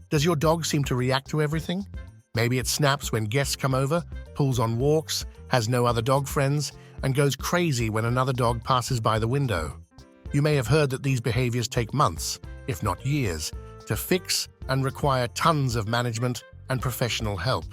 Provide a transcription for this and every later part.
Does your dog seem to react to everything? Maybe it snaps when guests come over, pulls on walks, has no other dog friends, and goes crazy when another dog passes by the window. You may have heard that these behaviors take months, if not years, to fix and require tons of management and professional help.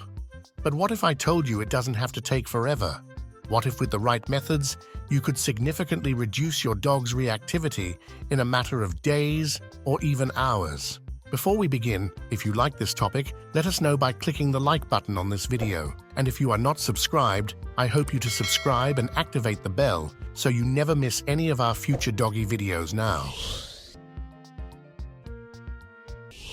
But what if I told you it doesn't have to take forever? What if with the right methods, you could significantly reduce your dog's reactivity in a matter of days or even hours? Before we begin, if you like this topic, let us know by clicking the like button on this video. And if you are not subscribed, I hope you to subscribe and activate the bell so you never miss any of our future doggy videos now.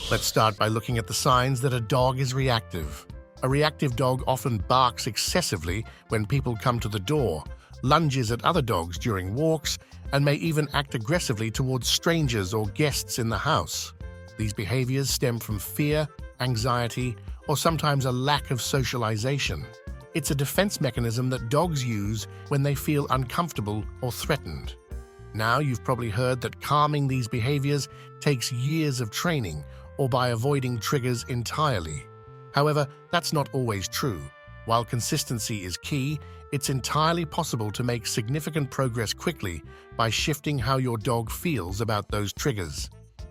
Let's start by looking at the signs that a dog is reactive. A reactive dog often barks excessively when people come to the door, lunges at other dogs during walks, and may even act aggressively towards strangers or guests in the house. These behaviors stem from fear, anxiety, or sometimes a lack of socialization. It's a defense mechanism that dogs use when they feel uncomfortable or threatened. Now, you've probably heard that calming these behaviors takes years of training or by avoiding triggers entirely. However, that's not always true. While consistency is key, it's entirely possible to make significant progress quickly by shifting how your dog feels about those triggers.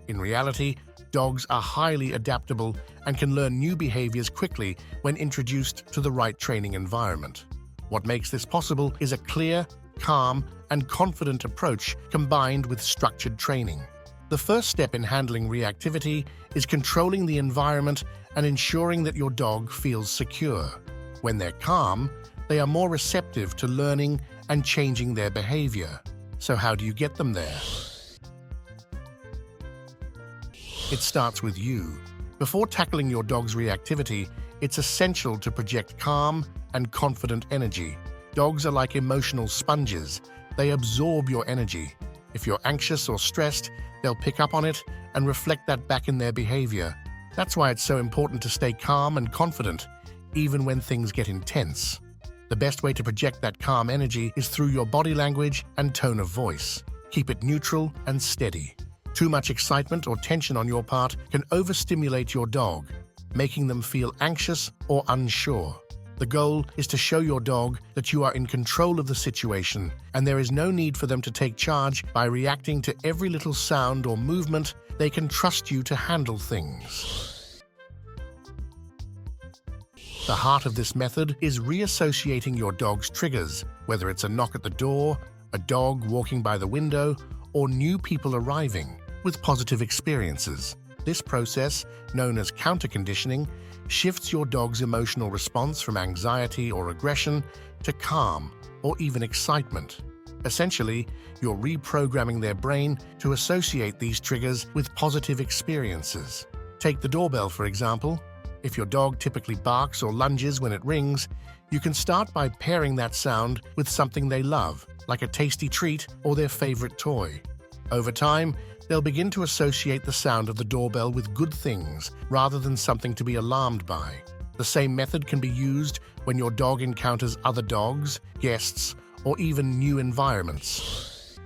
In reality, dogs are highly adaptable and can learn new behaviors quickly when introduced to the right training environment. What makes this possible is a clear, calm, and confident approach combined with structured training. The first step in handling reactivity is controlling the environment and ensuring that your dog feels secure. When they're calm, they are more receptive to learning and changing their behavior. So how do you get them there? It starts with you. Before tackling your dog's reactivity, it's essential to project calm and confident energy. Dogs are like emotional sponges. They absorb your energy. If you're anxious or stressed, they'll pick up on it and reflect that back in their behavior. That's why it's so important to stay calm and confident, even when things get intense. The best way to project that calm energy is through your body language and tone of voice. Keep it neutral and steady. Too much excitement or tension on your part can overstimulate your dog, making them feel anxious or unsure. The goal is to show your dog that you are in control of the situation, and there is no need for them to take charge by reacting to every little sound or movement. They can trust you to handle things. The heart of this method is reassociating your dog's triggers, whether it's a knock at the door, a dog walking by the window, or new people arriving, with positive experiences. This process, known as counter-conditioning, shifts your dog's emotional response from anxiety or aggression to calm or even excitement. Essentially, you're reprogramming their brain to associate these triggers with positive experiences. Take the doorbell, for example. If your dog typically barks or lunges when it rings, you can start by pairing that sound with something they love, like a tasty treat or their favorite toy. Over time, they'll begin to associate the sound of the doorbell with good things rather than something to be alarmed by. The same method can be used when your dog encounters other dogs, guests, or even new environments.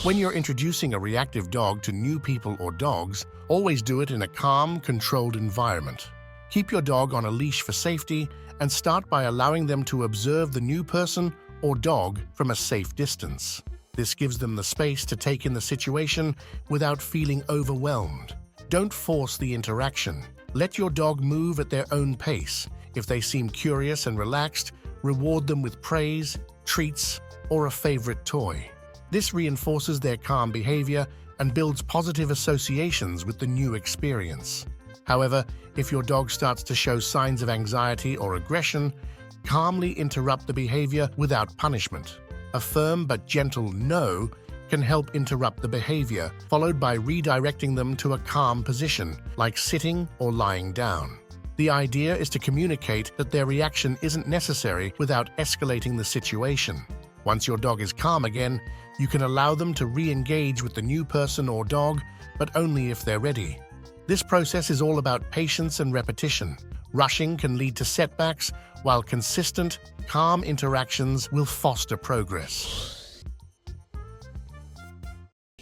When you're introducing a reactive dog to new people or dogs, always do it in a calm, controlled environment. Keep your dog on a leash for safety and start by allowing them to observe the new person or dog from a safe distance. This gives them the space to take in the situation without feeling overwhelmed. Don't force the interaction. Let your dog move at their own pace. If they seem curious and relaxed, reward them with praise, treats, or a favorite toy. This reinforces their calm behavior and builds positive associations with the new experience. However, if your dog starts to show signs of anxiety or aggression, calmly interrupt the behavior without punishment. A firm but gentle no can help interrupt the behavior, followed by redirecting them to a calm position, like sitting or lying down. The idea is to communicate that their reaction isn't necessary without escalating the situation. Once your dog is calm again, you can allow them to re-engage with the new person or dog, but only if they're ready. This process is all about patience and repetition. Rushing can lead to setbacks, while consistent, calm interactions will foster progress.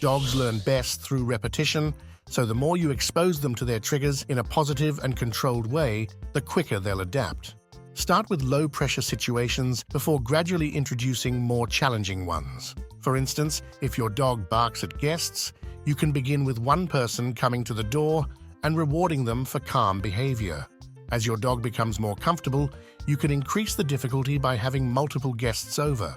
Dogs learn best through repetition, so the more you expose them to their triggers in a positive and controlled way, the quicker they'll adapt. Start with low-pressure situations before gradually introducing more challenging ones. For instance, if your dog barks at guests, you can begin with one person coming to the door and rewarding them for calm behavior. As your dog becomes more comfortable, you can increase the difficulty by having multiple guests over.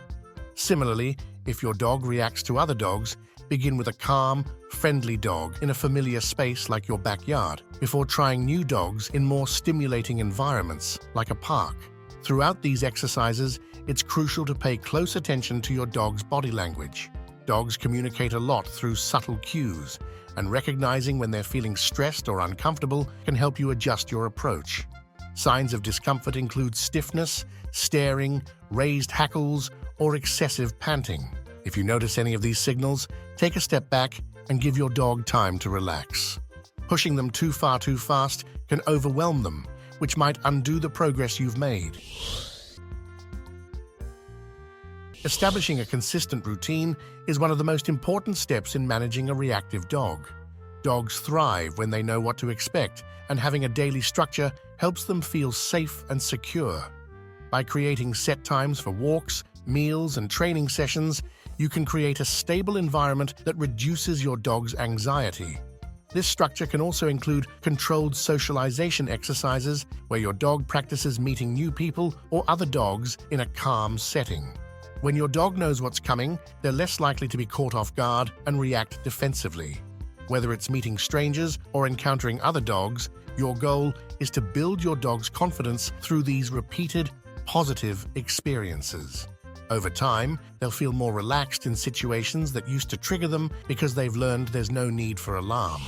Similarly, if your dog reacts to other dogs, begin with a calm, friendly dog in a familiar space like your backyard, before trying new dogs in more stimulating environments like a park. Throughout these exercises, it's crucial to pay close attention to your dog's body language. Dogs communicate a lot through subtle cues, and recognizing when they're feeling stressed or uncomfortable can help you adjust your approach. Signs of discomfort include stiffness, staring, raised hackles, or excessive panting. If you notice any of these signals, take a step back and give your dog time to relax. Pushing them too far too fast can overwhelm them, which might undo the progress you've made. Establishing a consistent routine is one of the most important steps in managing a reactive dog. Dogs thrive when they know what to expect, and having a daily structure helps them feel safe and secure. By creating set times for walks, meals, and training sessions, you can create a stable environment that reduces your dog's anxiety. This structure can also include controlled socialization exercises where your dog practices meeting new people or other dogs in a calm setting. When your dog knows what's coming, they're less likely to be caught off guard and react defensively. Whether it's meeting strangers or encountering other dogs, your goal is to build your dog's confidence through these repeated, positive experiences. Over time, they'll feel more relaxed in situations that used to trigger them because they've learned there's no need for alarm.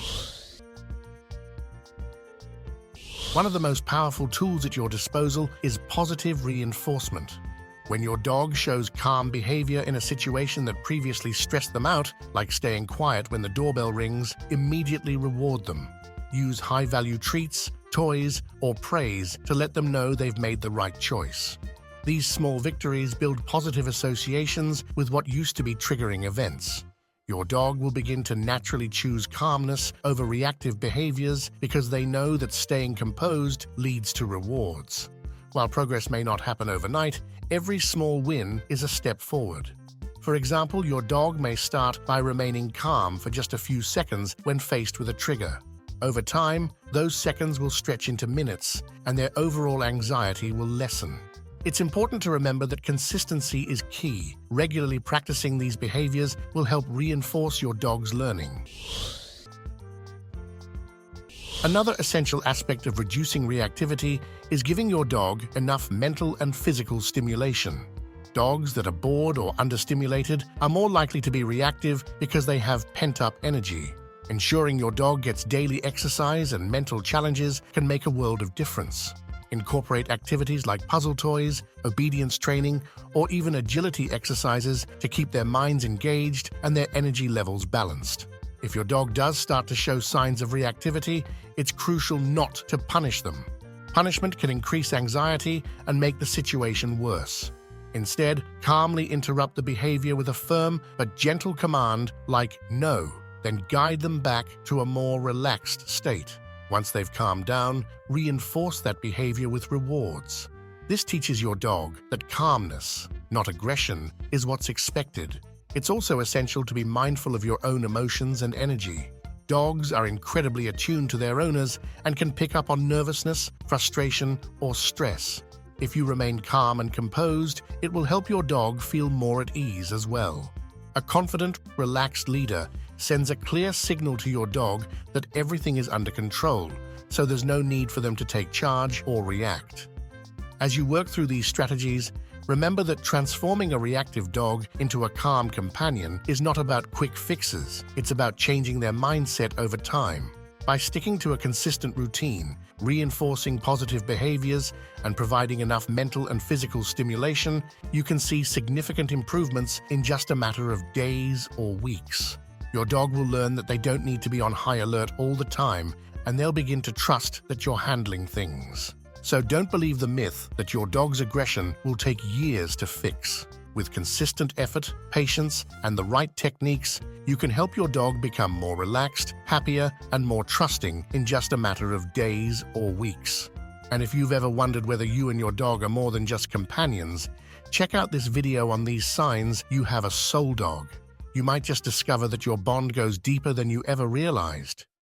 One of the most powerful tools at your disposal is positive reinforcement. When your dog shows calm behavior in a situation that previously stressed them out, like staying quiet when the doorbell rings, immediately reward them. Use high-value treats, toys, or praise to let them know they've made the right choice. These small victories build positive associations with what used to be triggering events. Your dog will begin to naturally choose calmness over reactive behaviors because they know that staying composed leads to rewards. While progress may not happen overnight, every small win is a step forward. For example, your dog may start by remaining calm for just a few seconds when faced with a trigger. Over time, those seconds will stretch into minutes, and their overall anxiety will lessen. It's important to remember that consistency is key. Regularly practicing these behaviors will help reinforce your dog's learning. Another essential aspect of reducing reactivity is giving your dog enough mental and physical stimulation. Dogs that are bored or understimulated are more likely to be reactive because they have pent-up energy. Ensuring your dog gets daily exercise and mental challenges can make a world of difference. Incorporate activities like puzzle toys, obedience training, or even agility exercises to keep their minds engaged and their energy levels balanced. If your dog does start to show signs of reactivity, it's crucial not to punish them. Punishment can increase anxiety and make the situation worse. Instead, calmly interrupt the behavior with a firm but gentle command like "no," then guide them back to a more relaxed state. Once they've calmed down, reinforce that behavior with rewards. This teaches your dog that calmness, not aggression, is what's expected. It's also essential to be mindful of your own emotions and energy. Dogs are incredibly attuned to their owners and can pick up on nervousness, frustration, or stress. If you remain calm and composed, it will help your dog feel more at ease as well. A confident, relaxed leader sends a clear signal to your dog that everything is under control, so there's no need for them to take charge or react. As you work through these strategies, remember that transforming a reactive dog into a calm companion is not about quick fixes. It's about changing their mindset over time. By sticking to a consistent routine, reinforcing positive behaviors, and providing enough mental and physical stimulation, you can see significant improvements in just a matter of days or weeks. Your dog will learn that they don't need to be on high alert all the time, and they'll begin to trust that you're handling things. So don't believe the myth that your dog's aggression will take years to fix. With consistent effort, patience, and the right techniques, you can help your dog become more relaxed, happier, and more trusting in just a matter of days or weeks. And if you've ever wondered whether you and your dog are more than just companions, check out this video on these signs you have a soul dog. You might just discover that your bond goes deeper than you ever realized.